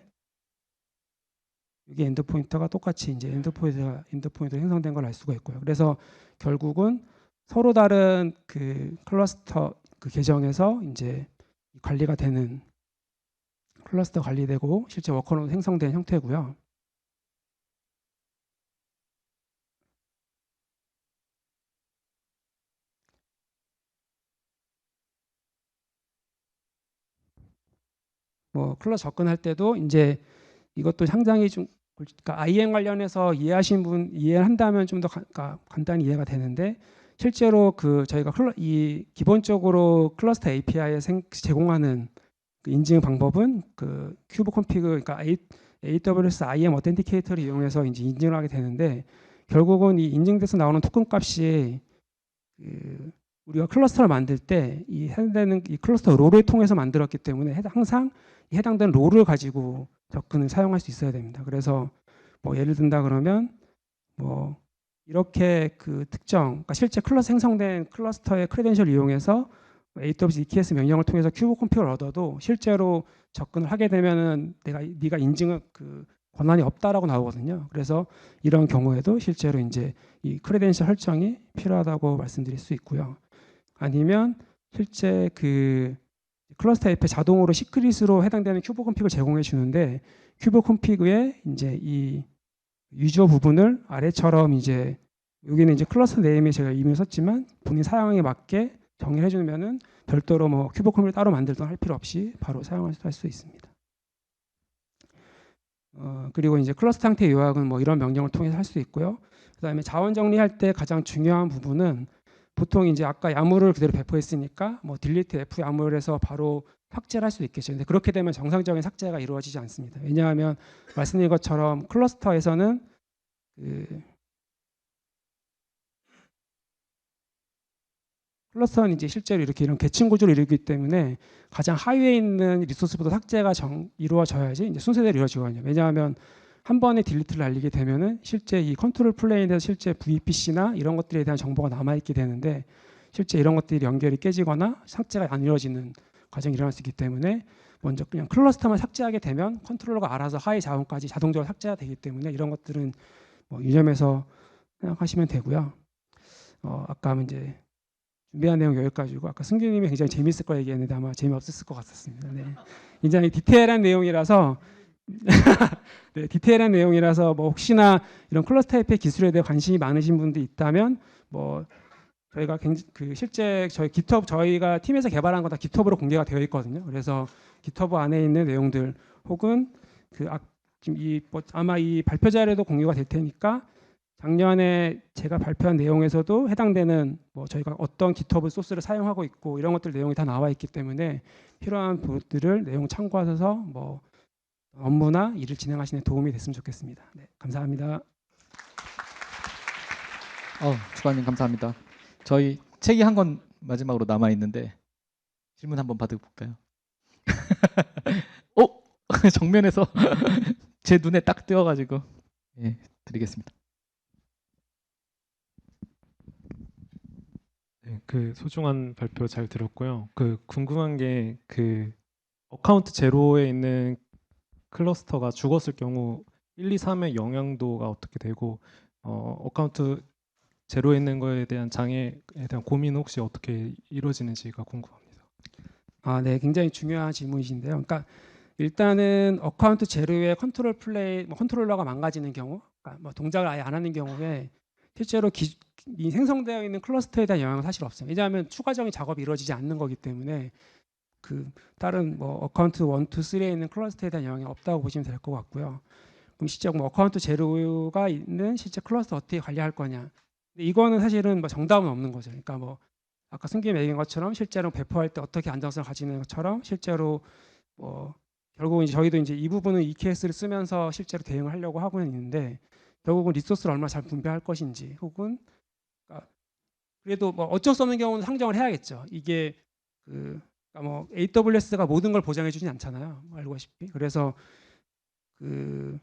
여기 엔드 포인터가 똑같이 이제 엔드 포인트로 형성된 걸 알 수가 있고요. 그래서 결국은 서로 다른 그 클러스터 그 계정에서 이제 관리가 되는 클러스터 관리되고 실제 워커노드 생성된 형태고요. 뭐 클러스 접근할 때도 이제 이것도 상당히 좀 그러니까 IAM 관련해서 이해하신 분 이해한다면 좀 더 간단히 이해가 되는데 실제로 그 저희가 이 기본적으로 클러스터 API에 제공하는 그 인증 방법은 그 큐브 콘피그 그러니까 AWS IAM 어텐티케이터를 이용해서 이제 인증을 하게 되는데 결국은 이 인증돼서 나오는 토큰 값이 그 우리가 클러스터를 만들 때 이 해당되는 이 클러스터 롤을 통해서 만들었기 때문에 항상 해당되는 롤을 가지고 접근을 사용할 수 있어야 됩니다. 그래서 뭐 예를 든다 그러면 뭐 이렇게 그 특정 그러니까 실제 클러스 생성된 클러스터의 크레덴셜을 이용해서 AWS EKS 명령을 통해서 큐브 콘피그를 얻어도 실제로 접근을 하게 되면은 네가 인증을 그 권한이 없다라고 나오거든요. 그래서 이런 경우에도 실제로 이제 이 크레덴셜 설정이 필요하다고 말씀드릴 수 있고요. 아니면 실제 그 클러스터 앱에 자동으로 시크릿으로 해당되는 큐브 콘피그를 제공해 주는데 큐브 콘피그의 이제 이 유저 부분을 아래처럼 이제 여기는 이제 클러스터 네임에 제가 이미 썼지만 본인 사용에 맞게 정의를 해주면은 별도로 뭐 큐브 콘피그를 따로 만들든 할 필요 없이 바로 사용할 수 있습니다. 그리고 이제 클러스터 상태 요약은 뭐 이런 명령을 통해서 할 수 있고요. 그다음에 자원 정리할 때 가장 중요한 부분은 보통 이제 아까 야물을 그대로 배포했으니까 뭐 딜리트 F 야물에서 바로 삭제를 할 수 있겠죠. 근데 그렇게 되면 정상적인 삭제가 이루어지지 않습니다. 왜냐하면 말씀드린 것처럼 클러스터에서는 클러스터는 이제 실제로 이렇게 이런 계층 구조를 이루기 때문에 가장 하위에 있는 리소스부터 삭제가 이루어져야지 이제 순서대로 이루어지거든요. 왜냐하면 한 번에 딜리트를 날리게 되면은 실제 이 컨트롤 플레인에서 실제 VPC나 이런 것들에 대한 정보가 남아있게 되는데 실제 이런 것들이 연결이 깨지거나 삭제가 안 이루어지는 과정이 일어날 수 있기 때문에 먼저 그냥 클러스터만 삭제하게 되면 컨트롤러가 알아서 하위 자원까지 자동적으로 삭제가 되기 때문에 이런 것들은 뭐 유념해서 생각하시면 되고요. 아까 이제 준비한 내용 여기까지고 아까 승규님이 굉장히 재밌을 거 얘기했는데 아마 재미없었을 것 같았습니다. 네. 굉장히 디테일한 내용이라서 네, 디테일한 내용이라서 뭐 혹시나 이런 클러스터 타입의 기술에 대해 관심이 많으신 분들이 있다면 뭐 저희가 그 실제 저희 GitHub 저희가 팀에서 개발한 거 다 GitHub으로 공개가 되어 있거든요. 그래서 GitHub 안에 있는 내용들 혹은 그 지금 아마 이 발표 자료도 공유가 될 테니까 작년에 제가 발표한 내용에서도 해당되는 저희가 어떤 GitHub 소스를 사용하고 있고 이런 것들 내용이 다 나와 있기 때문에 필요한 부분들을 내용 참고하셔서 업무나 일을 진행하시는 데 도움이 됐으면 좋겠습니다. 네, 감사합니다. 주관님 감사합니다. 저희 책이 한 권 마지막으로 남아 있는데 질문 한번 받아볼까요? 정면에서 제 눈에 딱 띄어가지고 예, 드리겠습니다. 네, 그 소중한 발표 잘 들었고요. 그 궁금한 게 그 어카운트 제로에 있는 클러스터가 죽었을 경우 1, 2, 3의 영향도가 어떻게 되고 어카운트 제로에 있는 거에 대한 장애에 대한 고민은 혹시 어떻게 이루어지는지가 궁금합니다. 네, 굉장히 중요한 질문이신데요. 그러니까 일단은 어카운트 제로의 컨트롤 플레이, 컨트롤러가 망가지는 경우, 그러니까 동작을 아예 안 하는 경우에 실제로 이 생성되어 있는 클러스터에 대한 영향은 사실 없어요. 왜냐하면 추가적인 작업이 이루어지지 않는 거기 때문에 그 다른 어카운트 1, 2, 3에 있는 클러스터에 대한 영향이 없다고 보시면 될 것 같고요. 그럼 실제 어카운트 제로가 있는 실제 클러스터 어떻게 관리할 거냐? 근데 이거는 사실은 정답은 없는 거죠. 그러니까 아까 승기님 얘기한 것처럼 실제로 배포할 때 어떻게 안정성을 가지는 것처럼 실제로 결국은 이제 저희도 이제 이 부분은 EKS를 쓰면서 실제로 대응을 하려고 하고는 있는데 결국은 리소스를 얼마나 잘 분배할 것인지 혹은 그러니까 그래도 어쩔 수 없는 경우는 상정을 해야겠죠. 이게 그러니까 AWS가 모든 걸 보장해 주진 않잖아요. 알고시피. 그래서 그런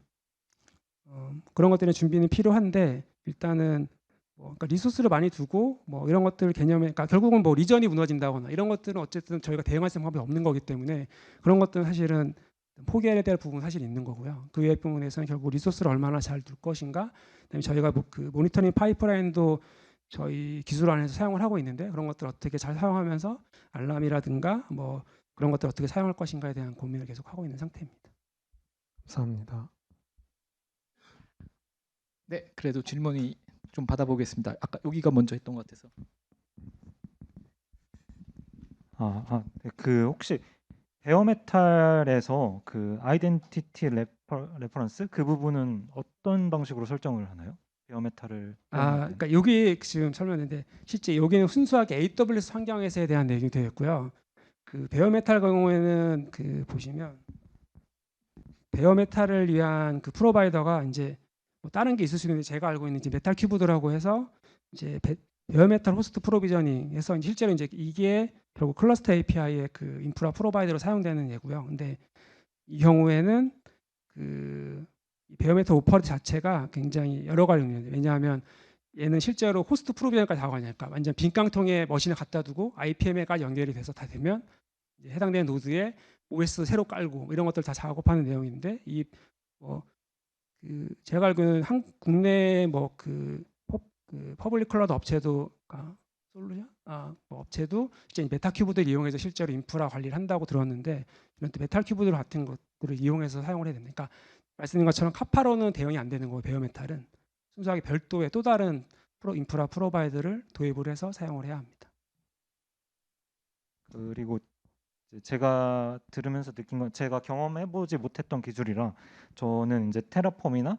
것들의 준비는 필요한데 일단은 그러니까 리소스를 많이 두고 이런 것들 개념에 그러니까 결국은 리전이 무너진다거나 이런 것들은 어쨌든 저희가 대응할 수 있는 방법이 없는 거기 때문에 그런 것들은 사실은 포기해야 될 부분은 사실 있는 거고요. 그 외의 부분에서는 결국 리소스를 얼마나 잘 둘 것인가. 그다음에 저희가 그 모니터링 파이프라인도 저희 기술 안에서 사용을 하고 있는데 그런 것들 어떻게 잘 사용하면서 알람이라든가 그런 것들 어떻게 사용할 것인가에 대한 고민을 계속 하고 있는 상태입니다. 감사합니다. 네, 그래도 질문이 좀 받아보겠습니다. 아까 여기가 먼저 했던 것 같아서. 네. 그 혹시 베어메탈에서 그 아이덴티티 레퍼런스 그 부분은 어떤 방식으로 설정을 하나요? 베어메탈을 그러니까 여기 지금 설명했는데 실제 여기는 순수하게 AWS 환경에서에 대한 내용이 되어 있고요. 그 베어메탈 경우에는 그 보시면 베어메탈을 위한 그 프로바이더가 이제 다른 게 있을 수 있는데 제가 알고 있는 이제 메탈 큐브드라고 해서 이제 베어메탈 호스트 프로비저닝에서 실제로 이제 이게 결국 클러스터 API의 그 인프라 프로바이더로 사용되는 예고요. 근데 이 경우에는 그 베어메탈 오퍼레이터 자체가 굉장히 여러 가지 의미예요. 왜냐하면 얘는 실제로 호스트 프로비저까지 다 가니까 완전 빈 깡통에 머신을 갖다 두고 IPM에까지 연결이 돼서 다 되면 이제 해당되는 노드에 OS 새로 깔고 이런 것들 다 작업하는 내용인데 그 제가 알기로는 국내 그 퍼블릭 클라우드 업체도 솔루션 업체도 이제 메타큐브들 이용해서 실제로 인프라 관리를 한다고 들었는데 이런 또 메탈 큐브들 같은 것들을 이용해서 사용을 해야 됩니다. 그러니까 말씀드린 것처럼 카파로는 대응이 안 되는 거고 베어메탈은 순수하게 별도의 또 다른 인프라 프로바이더를 도입을 해서 사용을 해야 합니다. 그리고 제가 들으면서 느낀 건 제가 경험해보지 못했던 기술이라 저는 이제 테라폼이나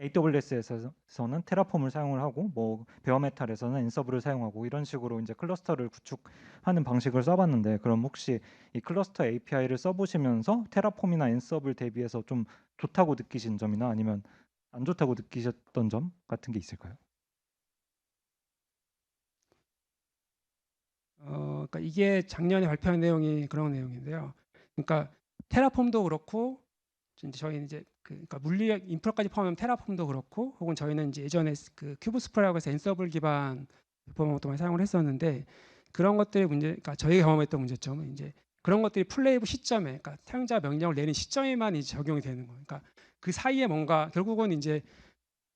AWS에서는 테라폼을 사용을 하고 베어메탈에서는 엔서블을 사용하고 이런 식으로 이제 클러스터를 구축하는 방식을 써봤는데 그럼 혹시 이 클러스터 API를 써보시면서 테라폼이나 엔서블 대비해서 좀 좋다고 느끼신 점이나 아니면 안 좋다고 느끼셨던 점 같은 게 있을까요? 그러니까 이게 작년에 발표한 내용이 그런 내용인데요. 그러니까 테라폼도 그렇고 이제 저희는 이제 그러니까 물리 인프라까지 포함하면 테라폼도 그렇고 혹은 저희는 이제 예전에 그 큐브스프라고 해서 엔서블 기반 플랫폼도 많이 사용을 했었는데 그런 것들의 문제, 그러니까 저희가 경험했던 문제점은 이제 그런 것들이 플레이브 시점에, 그러니까 사용자 명령을 내린 시점에만 이제 적용이 되는 거예요. 그러니까 그 사이에 뭔가 결국은 이제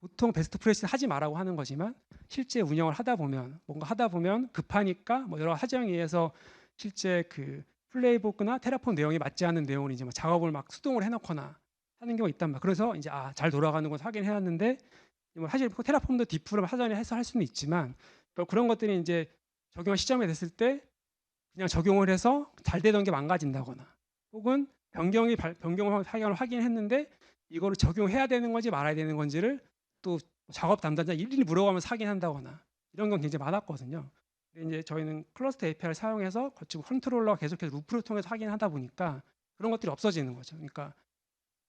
보통 베스트 프레시를 하지 말라고 하는 거지만 실제 운영을 하다 보면 뭔가 하다 보면 급하니까 여러 사정에 의해서 실제 그 플레이북이나 테라폼 내용이 맞지 않는 내용을 이제 작업을 막 수동으로 해놓거나 하는 경우가 있단 말이에요. 그래서 이제 잘 돌아가는 걸 확인해놨는데 사실 테라폼도 디프를 사전에 해서 할 수는 있지만 그런 것들이 이제 적용 시점에 됐을 때 그냥 적용을 해서 잘 되던 게 망가진다거나 혹은 변경을 확인했는데 이거를 적용해야 되는 건지 말아야 되는 건지를 또 작업 담당자 일일이 물어가면서 확인한다거나 이런 건 굉장히 많았거든요. 근데 이제 저희는 클러스터 API를 사용해서 거치고 컨트롤러가 계속해서 루프를 통해서 확인하다 보니까 그런 것들이 없어지는 거죠. 그러니까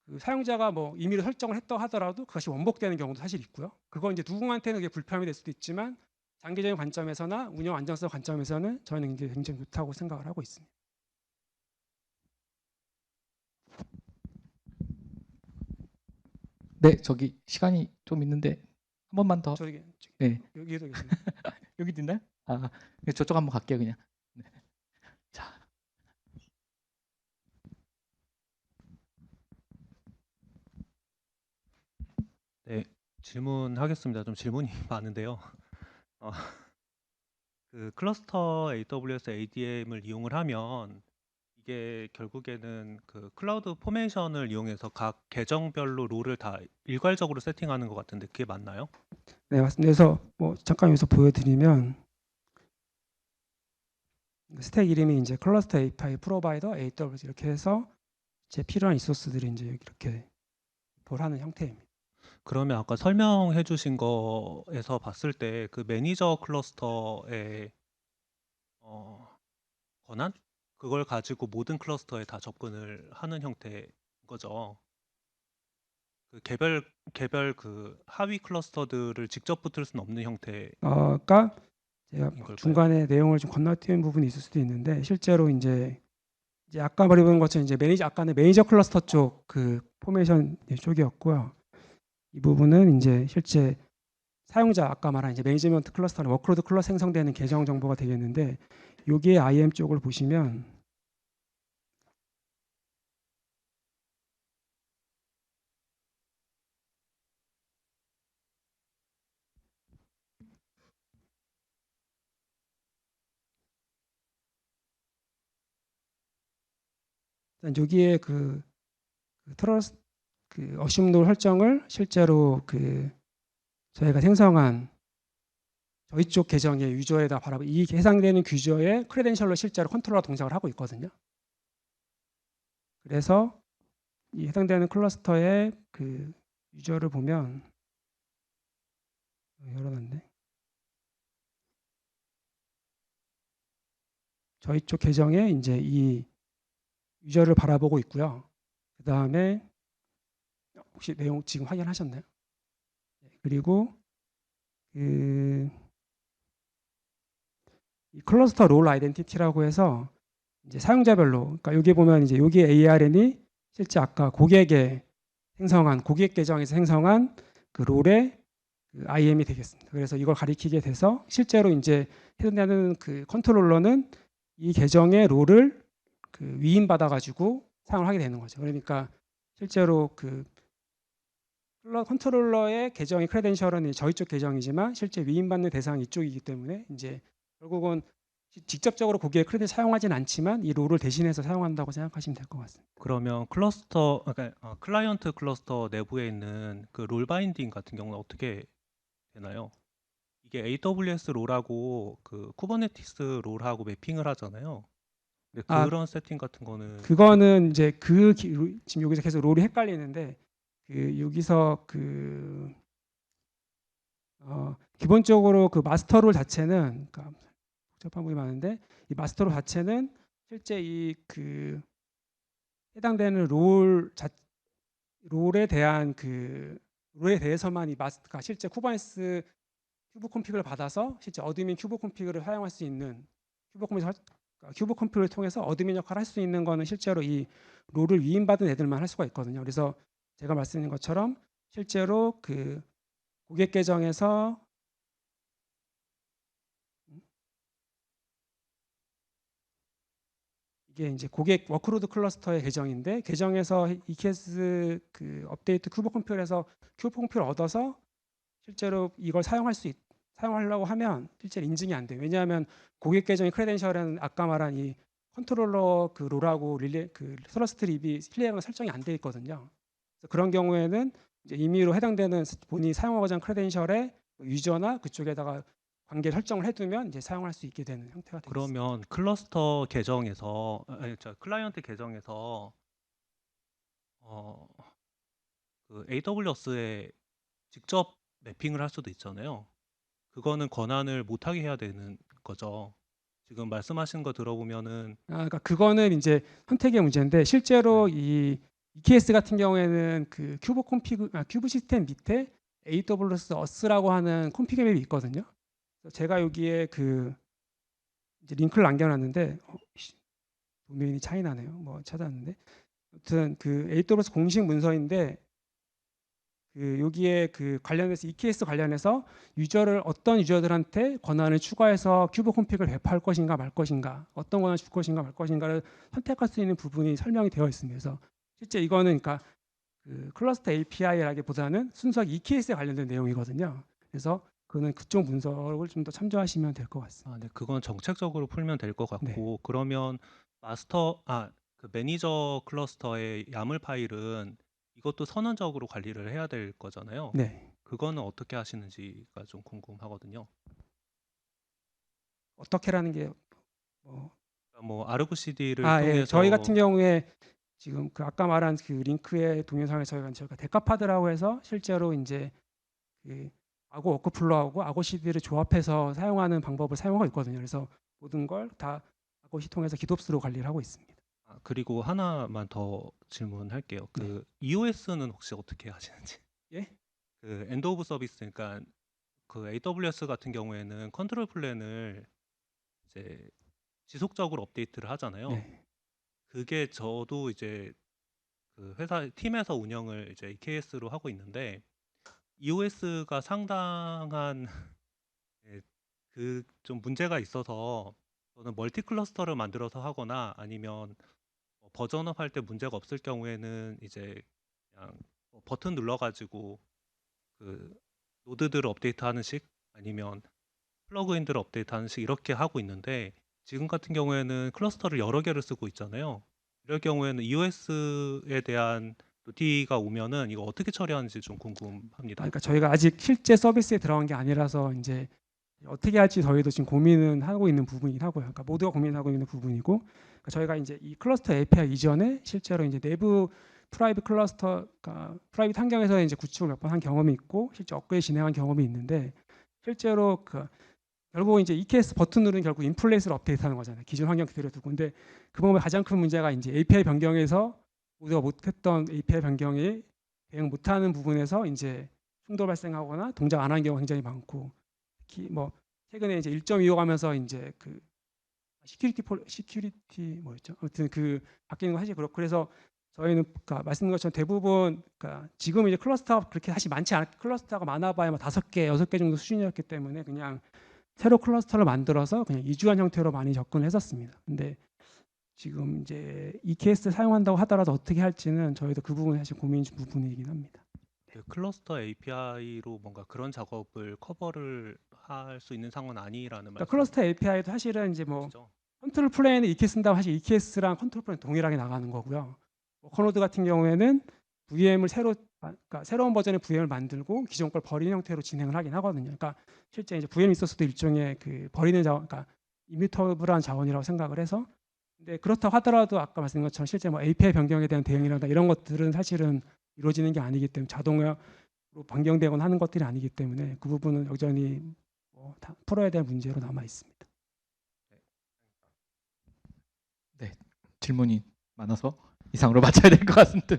그 사용자가 뭐 임의로 설정을 했다 하더라도 그것이 원복되는 경우도 사실 있고요. 그건 이제 누군가한테는 그게 불편함이 될 수도 있지만 장기적인 관점에서나 운영 안정성 관점에서는 저희는 이게 굉장히 좋다고 생각을 하고 있습니다. 네, 저기 시간이 좀 있는데 한 번만 더. 저기 네, 여기도 계시네요. 여기도 있나요? 아, 저쪽 한번 갈게요 그냥. 네. 자, 네, 질문하겠습니다. 좀 질문이 많은데요. 어, 그 클러스터 AWS ADM을 이용을 하면 이게 결국에는 그 클라우드 포메이션을 이용해서 각 계정별로 롤을 다 일괄적으로 세팅하는 것 같은데 그게 맞나요? 네, 맞습니다. 그래서 뭐 잠깐 여기서 보여드리면 스택 이름이 이제 클러스터 API 프로바이더 AWS 이렇게 해서 제 필요한 리소스들이 이제 여기 이렇게 볼하는 형태입니다. 그러면 아까 설명해 주신 거에서 봤을 때 그 매니저 클러스터의 권한? 그걸 가지고 모든 클러스터에 다 접근을 하는 형태인 거죠. 그 개별 그 하위 클러스터들을 직접 붙을 수는 없는 형태인 그러니까 제가 걸까요? 중간에 내용을 좀 건너뛰는 부분이 있을 수도 있는데 실제로 이제 아까 말해본 것처럼 이제 아까는 매니저 클러스터 쪽 그 포메이션 쪽이었고요. 이 부분은 이제 실제 사용자 아까 말한 이제 매니지먼트 클러스터나 워크로드 클러스 생성되는 계정 정보가 되겠는데 여기에 IAM 쪽을 보시면 일단 여기에 그 트러스 그 어심롤 설정을 실제로 그 저희가 생성한 저희 쪽 계정의 유저에다 바라보 이 해당되는 유저의 크레덴셜로 실제로 컨트롤러 동작을 하고 있거든요. 그래서 이 해당되는 클러스터의 그 유저를 보면 열어놨네. 저희 쪽 계정에 이제 이 유저를 바라보고 있고요. 그 다음에 혹시 내용 지금 확인하셨나요? 그리고 그 이 클러스터 롤 아이덴티티라고 해서 이제 사용자별로, 그러니까 여기 보면 이제 여기 ARN이 실제 아까 고객의 생성한 고객 계정에서 생성한 그 롤의 그 IM이 되겠습니다. 그래서 이걸 가리키게 돼서 실제로 이제 해당되는 그 컨트롤러는 이 계정의 롤을 그 위임받아 가지고 사용을 하게 되는 거죠. 그러니까 실제로 그 컨트롤러의 계정의 크레덴셜은 저희 쪽 계정이지만 실제 위임받는 대상이 이쪽이기 때문에 이제 결국은 직접적으로 고객의 크레덴 사용하진 않지만 이 롤을 대신해서 사용한다고 생각하시면 될 것 같습니다. 그러면 클라이언트 클러스터 내부에 있는 그 롤 바인딩 같은 경우는 어떻게 되나요? 이게 AWS 롤하고 그 쿠버네티스 롤하고 매핑을 하잖아요. 근데 그런 세팅 같은 거는 그거는 이제 지금 여기서 계속 롤이 헷갈리는데 그 여기서 그 기본적으로 그 마스터 롤 자체는 그러니까 복잡한 부분이 많은데 이 마스터 롤 자체는 실제 이 그 해당되는 롤에 대한 그 롤에 대해서만 이 그러니까 실제 쿠버네티스 큐브 콘피그를 받아서 실제 어드민 큐브 콘피그를 사용할 수 있는 큐브 콘피그를 통해서 어드민 역할을 할 수 있는 거는 실제로 이 롤을 위임받은 애들만 할 수가 있거든요. 그래서 제가 말씀드린 것처럼 실제로 그 고객 계정에서 이게 이제 고객 워크로드 클러스터의 계정인데 계정에서 EKS 그 업데이트 큐브 콘피그에서 큐브 콘피그를 얻어서 실제로 이걸 사용하려고 하면 실제로 인증이 안 돼요. 왜냐하면 고객 계정의 크레덴셜은 아까 말한 이 컨트롤러 그 롤하고 릴레 그 트러스트 립이 신뢰가 설정이 안 돼 있거든요. 그래서 그런 경우에는 이제 임의로 해당되는 본인이 사용하고자 하는 크레덴셜의 유저나 그쪽에다가 관계 설정을 해두면 이제 사용할 수 있게 되는 형태가 되겠습니다. 그러면 클러스터 계정에서 클라이언트 계정에서 그 AWS에 직접 매핑을 할 수도 있잖아요. 그거는 권한을 못하게 해야 되는 거죠. 지금 말씀하신 거 들어보면은 그러니까 그거는 이제 선택의 문제인데 실제로 이 EKS 같은 경우에는 그 큐브 시스템 밑에 AWS 어스라고 하는 콘피그 맵이 있거든요. 그래서 제가 여기에 그 이제 링크를 남겨놨는데 도메인이 차이나네요. 뭐 찾았는데 아무튼 그 AWS 공식 문서인데 그 여기에 그 관련해서 EKS 관련해서 어떤 유저들한테 권한을 추가해서 큐브 콘피그를 배포할 것인가 말 것인가, 어떤 권한을 줄 것인가 말 것인가를 선택할 수 있는 부분이 설명이 되어 있습니다. 그래서 실제 이거는 그러니까 그 클러스터 API라기보다는 순수하게 EKS에 관련된 내용이거든요. 그래서 그거는 그쪽 문서를 좀 더 참조하시면 될 것 같습니다. 네, 그건 정책적으로 풀면 될 것 네. 같고 그러면 그 매니저 클러스터의 야물 파일은 이것도 선언적으로 관리를 해야 될 거잖아요. 네. 그거는 어떻게 하시는지가 좀 궁금하거든요. 어떻게라는 게 그러니까 뭐 argcd를 예. 통해서 저희 같은 경우에 지금 그 아까 말한 그 링크의 동영상에 저희가 데카파드라고 해서 실제로 이제 그 아고 워크플로우하고 아고 CD를 조합해서 사용하는 방법을 사용하고 있거든요. 그래서 모든 걸 다 아고시 통해서 기덥스로 관리를 하고 있습니다. 그리고 하나만 더 질문할게요. 그 EOS는 혹시 어떻게 하시는지? 예? 그 엔드 오브 서비스, 그러니까 그 AWS 같은 경우에는 컨트롤 플랜을 이제 지속적으로 업데이트를 하잖아요. 네. 그게 저도 이제 그 회사 팀에서 운영을 이제 EKS로 하고 있는데 EOS가 상당한 그 좀 문제가 있어서 저는 멀티 클러스터를 만들어서 하거나 아니면 버전업 할 때 문제가 없을 경우에는 이제 그냥 버튼 눌러가지고 그 노드들을 업데이트하는 식 아니면 플러그인들을 업데이트하는 식 이렇게 하고 있는데 지금 같은 경우에는 클러스터를 여러 개를 쓰고 있잖아요. 이럴 경우에는 EOS에 대한 노티가 오면은 이거 어떻게 처리하는지 좀 궁금합니다. 그러니까 저희가 아직 실제 서비스에 들어간 게 아니라서 이제 어떻게 할지 저희도 지금 고민은 하고 있는 부분이긴 하고요. 그러니까 모두가 고민하고 있는 부분이고 그러니까 저희가 이제 이 클러스터 API 이전에 실제로 이제 내부 프라이빗 클러스터, 그러니까 프라이빗 환경에서 이제 구축을 몇 번 한 경험이 있고 실제 업그레이드 진행한 경험이 있는데 실제로 그 결국 이제 EKS 버튼 누르는 결국 인플레이스를 업데이트하는 거잖아요. 기존 환경 그대로 두고. 근데 그 부분의 가장 큰 문제가 이제 API 변경에서 우리가 못했던 API 변경이 대응 못하는 부분에서 이제 충돌 발생하거나 동작 안 하는 경우가 굉장히 많고 특히 뭐 최근에 이제 1.25 가면서 이제 그 시큐리티 뭐였죠? 아무튼 그 바뀌는 거 사실 그렇고 그래서 저희는 그러니까 말씀드린 것처럼 대부분 그러니까 지금 이제 클러스터가 그렇게 사실 많지 않 클러스터가 많아봐야 뭐 5개, 6개 정도 수준이었기 때문에 그냥 새로 클러스터를 만들어서 그냥 이주한 형태로 많이 접근을 했었습니다. 근데 지금 이제 EKS 사용한다고 하더라도 어떻게 할지는 저희도 그 부분이 사실 고민 중 부분이긴 합니다. 그 클러스터 API로 뭔가 그런 작업을 커버를 할 수 있는 상황은 아니라는 그러니까 클러스터 API도 사실은 이제 뭐 말씀이시죠? 컨트롤 플레인에 EKS 쓴다고 사실 EKS랑 컨트롤 플레인 동일하게 나가는 거고요. 워커노드 같은 경우에는 VM을 그러니까 새로운 버전의 VM을 만들고 기존 걸 버리는 형태로 진행을 하긴 하거든요. 그러니까 실제 이제 VM이 있었어도 일종의 그 버리는 자원, 그러니까 이뮤터블한 자원이라고 생각을 해서 근데 그렇다고 하더라도 아까 말씀드린 것처럼 실제 뭐 API 변경에 대한 대응이라든가 이런 것들은 사실은 이루어지는 게 아니기 때문에 자동으로 변경되거나 하는 것들이 아니기 때문에 그 부분은 여전히 다 풀어야 될 문제로 남아 있습니다. 질문이 많아서 이상으로 마쳐야 될 것 같습니다.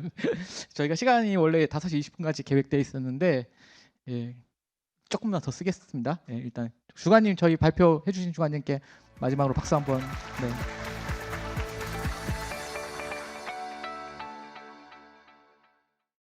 저희가 시간이 원래 5시 20분까지 계획되어 있었는데 조금만 더 쓰겠습니다. 일단 주관님 저희 발표해 주신 주관님께 마지막으로 박수 한번. 네.